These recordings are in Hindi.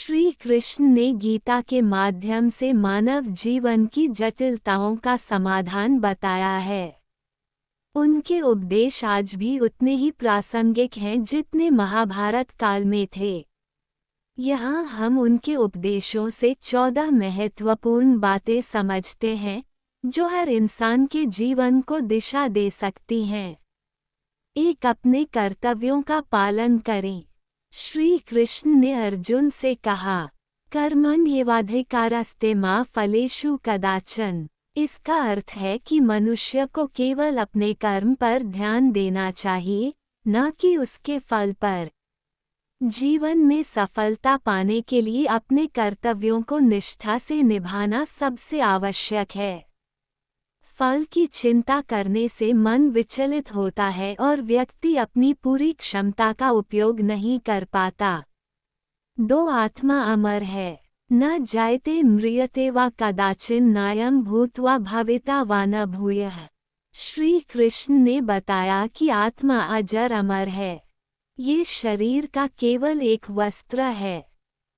श्री कृष्ण ने गीता के माध्यम से मानव जीवन की जटिलताओं का समाधान बताया है। उनके उपदेश आज भी उतने ही प्रासंगिक हैं जितने महाभारत काल में थे। यहाँ हम उनके उपदेशों से 14 महत्वपूर्ण बातें समझते हैं जो हर इंसान के जीवन को दिशा दे सकती हैं। 1. अपने कर्तव्यों का पालन करें। श्री कृष्ण ने अर्जुन से कहा, कर्मण्येवाधिकारस्ते मा फलेषु कदाचन। इसका अर्थ है कि मनुष्य को केवल अपने कर्म पर ध्यान देना चाहिए, न कि उसके फल पर। जीवन में सफलता पाने के लिए अपने कर्तव्यों को निष्ठा से निभाना सबसे आवश्यक है। फल की चिंता करने से मन विचलित होता है और व्यक्ति अपनी पूरी क्षमता का उपयोग नहीं कर पाता। 2. आत्मा अमर है। न जायते म्रियते वा कदाचिन नायं भूत्वा भविता वा न भूयः। श्री कृष्ण ने बताया कि आत्मा अजर अमर है। ये शरीर का केवल एक वस्त्र है।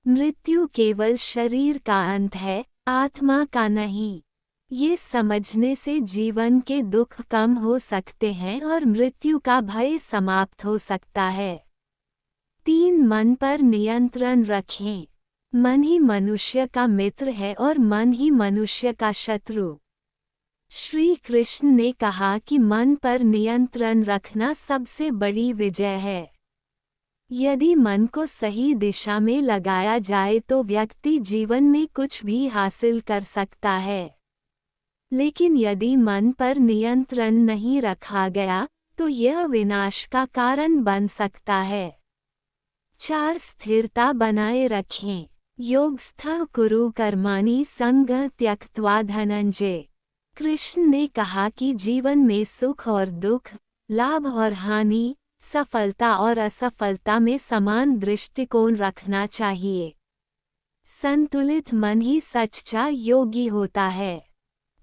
मृत्यु केवल शरीर का अंत है, आत्मा का नहीं। ये समझने से जीवन के दुख कम हो सकते हैं और मृत्यु का भय समाप्त हो सकता है। 3. मन पर नियंत्रण रखें। मन ही मनुष्य का मित्र है और मन ही मनुष्य का शत्रु। श्री कृष्ण ने कहा कि मन पर नियंत्रण रखना सबसे बड़ी विजय है। यदि मन को सही दिशा में लगाया जाए तो व्यक्ति जीवन में कुछ भी हासिल कर सकता है। लेकिन यदि मन पर नियंत्रण नहीं रखा गया तो यह विनाश का कारण बन सकता है। 4. स्थिरता बनाए रखें। योगस्थः कुरु कर्माणि संगं त्यक्त्वा धनंजय। कृष्ण ने कहा कि जीवन में सुख और दुख, लाभ और हानि, सफलता और असफलता में समान दृष्टिकोण रखना चाहिए। संतुलित मन ही सच्चा योगी होता है।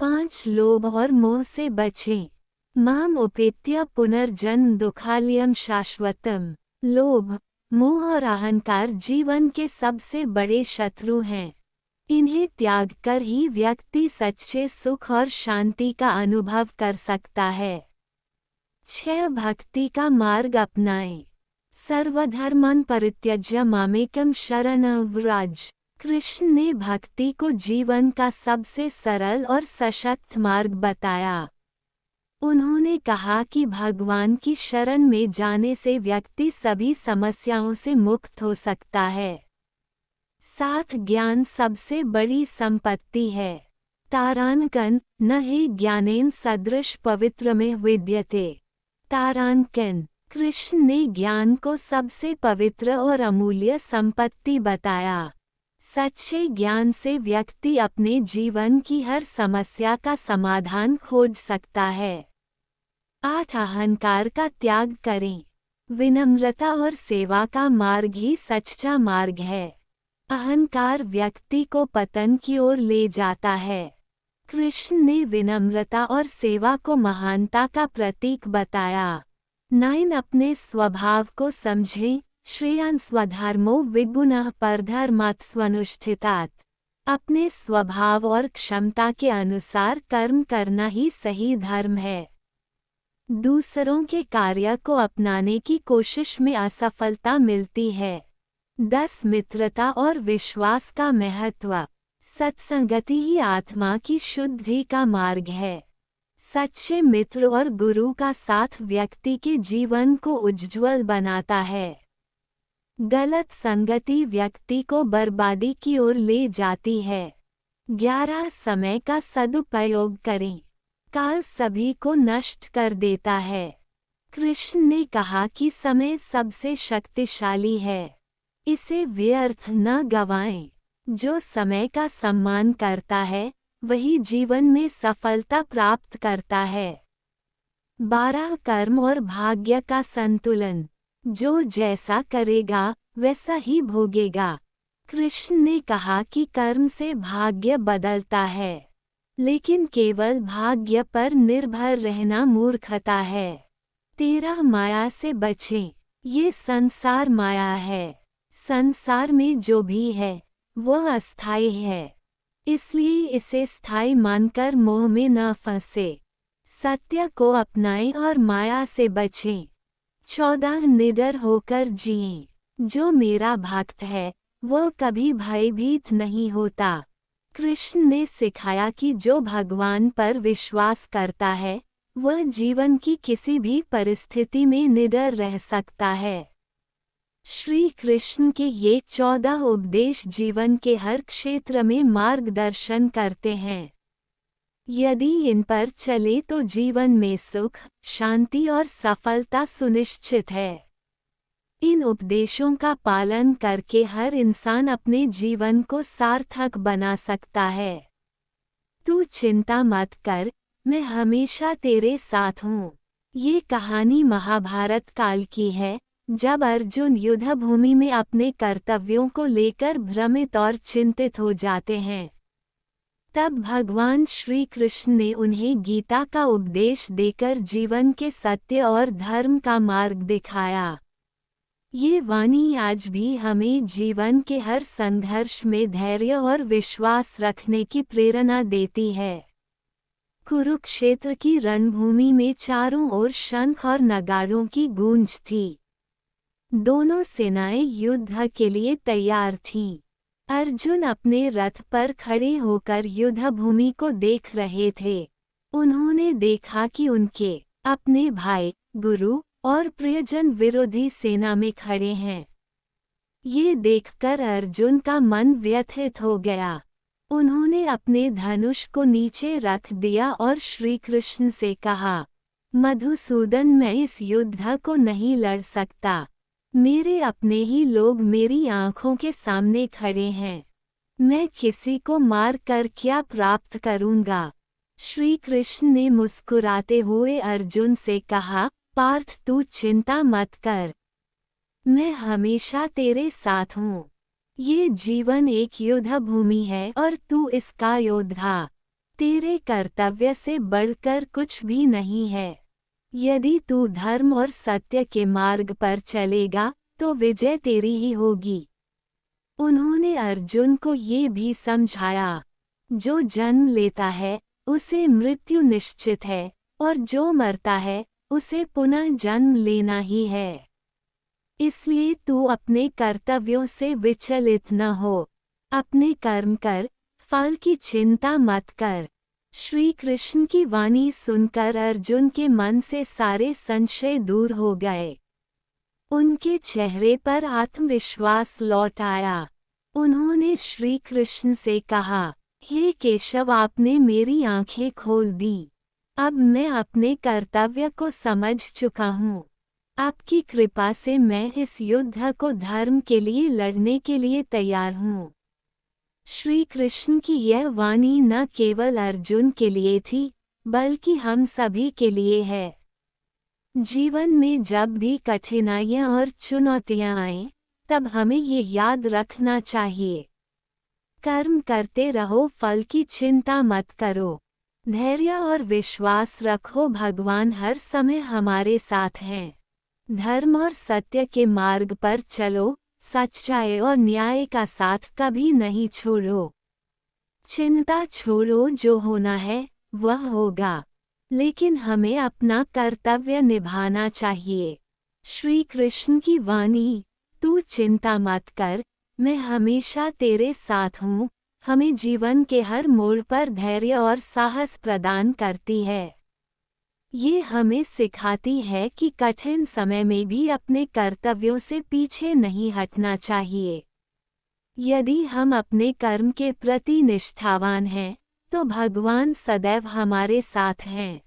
5. लोभ और मोह से बचें। माम उपेत्य पुनर्जन्म दुखालयम शाश्वतम। लोभ, मोह और अहंकार जीवन के सबसे बड़े शत्रु हैं। इन्हें त्याग कर ही व्यक्ति सच्चे सुख और शांति का अनुभव कर सकता है। 6. भक्ति का मार्ग अपनाएं। सर्वधर्मान् परित्यज्य मामेकं शरणं व्रज। कृष्ण ने भक्ति को जीवन का सबसे सरल और सशक्त मार्ग बताया। उन्होंने कहा कि भगवान की शरण में जाने से व्यक्ति सभी समस्याओं से मुक्त हो सकता है। 7. ज्ञान सबसे बड़ी संपत्ति है। तारान्कन न हि ज्ञानेन सदृश पवित्रमेव विद्यते। तारान्कन। कृष्ण ने ज्ञान को सबसे पवित्र और अमूल्य संपत्ति बताया। सच्चे ज्ञान से व्यक्ति अपने जीवन की हर समस्या का समाधान खोज सकता है। 8. अहंकार का त्याग करें। विनम्रता और सेवा का मार्ग ही सच्चा मार्ग है। अहंकार व्यक्ति को पतन की ओर ले जाता है। कृष्ण ने विनम्रता और सेवा को महानता का प्रतीक बताया। 9. अपने स्वभाव को समझें। श्रेयान् स्वधर्मो विगुणः परधर्मात् स्वनुष्ठितात्। अपने स्वभाव और क्षमता के अनुसार कर्म करना ही सही धर्म है। दूसरों के कार्य को अपनाने की कोशिश में असफलता मिलती है। 10. मित्रता और विश्वास का महत्व। सत्संगति ही आत्मा की शुद्धि का मार्ग है। सच्चे मित्र और गुरु का साथ व्यक्ति के जीवन को उज्ज्वल बनाता है। गलत संगति व्यक्ति को बर्बादी की ओर ले जाती है। 11. समय का सदुपयोग करें। काल सभी को नष्ट कर देता है। कृष्ण ने कहा कि समय सबसे शक्तिशाली है, इसे व्यर्थ न गंवाएं। जो समय का सम्मान करता है वही जीवन में सफलता प्राप्त करता है। 12. कर्म और भाग्य का संतुलन। जो जैसा करेगा वैसा ही भोगेगा। कृष्ण ने कहा कि कर्म से भाग्य बदलता है, लेकिन केवल भाग्य पर निर्भर रहना मूर्खता है। 13. माया से बचें। ये संसार माया है। संसार में जो भी है वह अस्थायी है, इसलिए इसे स्थायी मानकर मोह में न फंसे। सत्य को अपनाएं और माया से बचें। 14 निडर होकर जिएं। जो मेरा भक्त है वह कभी भयभीत नहीं होता। कृष्ण ने सिखाया कि जो भगवान पर विश्वास करता है वह जीवन की किसी भी परिस्थिति में निडर रह सकता है। श्री कृष्ण के ये 14 उपदेश जीवन के हर क्षेत्र में मार्गदर्शन करते हैं। यदि इन पर चले तो जीवन में सुख, शांति और सफलता सुनिश्चित है। इन उपदेशों का पालन करके हर इंसान अपने जीवन को सार्थक बना सकता है। तू चिंता मत कर, मैं हमेशा तेरे साथ हूँ। ये कहानी महाभारत काल की है, जब अर्जुन युद्ध भूमि में अपने कर्तव्यों को लेकर भ्रमित और चिंतित हो जाते हैं। तब भगवान श्री कृष्ण ने उन्हें गीता का उपदेश देकर जीवन के सत्य और धर्म का मार्ग दिखाया। ये वाणी आज भी हमें जीवन के हर संघर्ष में धैर्य और विश्वास रखने की प्रेरणा देती है। कुरुक्षेत्र की रणभूमि में चारों ओर शंख और नगाड़ों की गूंज थी। दोनों सेनाएं युद्ध के लिए तैयार थीं। अर्जुन अपने रथ पर खड़े होकर युद्ध भूमि को देख रहे थे। उन्होंने देखा कि उनके अपने भाई, गुरु और प्रियजन विरोधी सेना में खड़े हैं। ये देखकर अर्जुन का मन व्यथित हो गया। उन्होंने अपने धनुष को नीचे रख दिया और श्री कृष्ण से कहा, मधुसूदन, मैं इस युद्ध को नहीं लड़ सकता। मेरे अपने ही लोग मेरी आंखों के सामने खड़े हैं। मैं किसी को मार कर क्या प्राप्त करूंगा? श्री कृष्ण ने मुस्कुराते हुए अर्जुन से कहा, पार्थ, तू चिंता मत कर, मैं हमेशा तेरे साथ हूँ। ये जीवन एक युद्ध भूमि है और तू इसका योद्धा। तेरे कर्तव्य से बढ़कर कुछ भी नहीं है। यदि तू धर्म और सत्य के मार्ग पर चलेगा तो विजय तेरी ही होगी। उन्होंने अर्जुन को ये भी समझाया, जो जन्म लेता है उसे मृत्यु निश्चित है और जो मरता है उसे पुनः जन्म लेना ही है। इसलिए तू अपने कर्तव्यों से विचलित न हो। अपने कर्म कर, फल की चिंता मत कर। श्री कृष्ण की वाणी सुनकर अर्जुन के मन से सारे संशय दूर हो गए। उनके चेहरे पर आत्मविश्वास लौट आया। उन्होंने श्री कृष्ण से कहा, हे केशव, आपने मेरी आंखें खोल दी। अब मैं अपने कर्तव्य को समझ चुका हूँ। आपकी कृपा से मैं इस युद्ध को धर्म के लिए लड़ने के लिए तैयार हूँ। श्री कृष्ण की यह वाणी न केवल अर्जुन के लिए थी, बल्कि हम सभी के लिए है। जीवन में जब भी कठिनाइयाँ और चुनौतियाँ आएं, तब हमें ये याद रखना चाहिए, कर्म करते रहो, फल की चिंता मत करो। धैर्य और विश्वास रखो, भगवान हर समय हमारे साथ हैं। धर्म और सत्य के मार्ग पर चलो, सच्चाई और न्याय का साथ कभी नहीं छोड़ो। चिंता छोड़ो, जो होना है वह होगा, लेकिन हमें अपना कर्तव्य निभाना चाहिए। श्री कृष्ण की वाणी, तू चिंता मत कर, मैं हमेशा तेरे साथ हूँ, हमें जीवन के हर मोड़ पर धैर्य और साहस प्रदान करती है। ये हमें सिखाती है कि कठिन समय में भी अपने कर्तव्यों से पीछे नहीं हटना चाहिए। यदि हम अपने कर्म के प्रति निष्ठावान हैं, तो भगवान सदैव हमारे साथ हैं।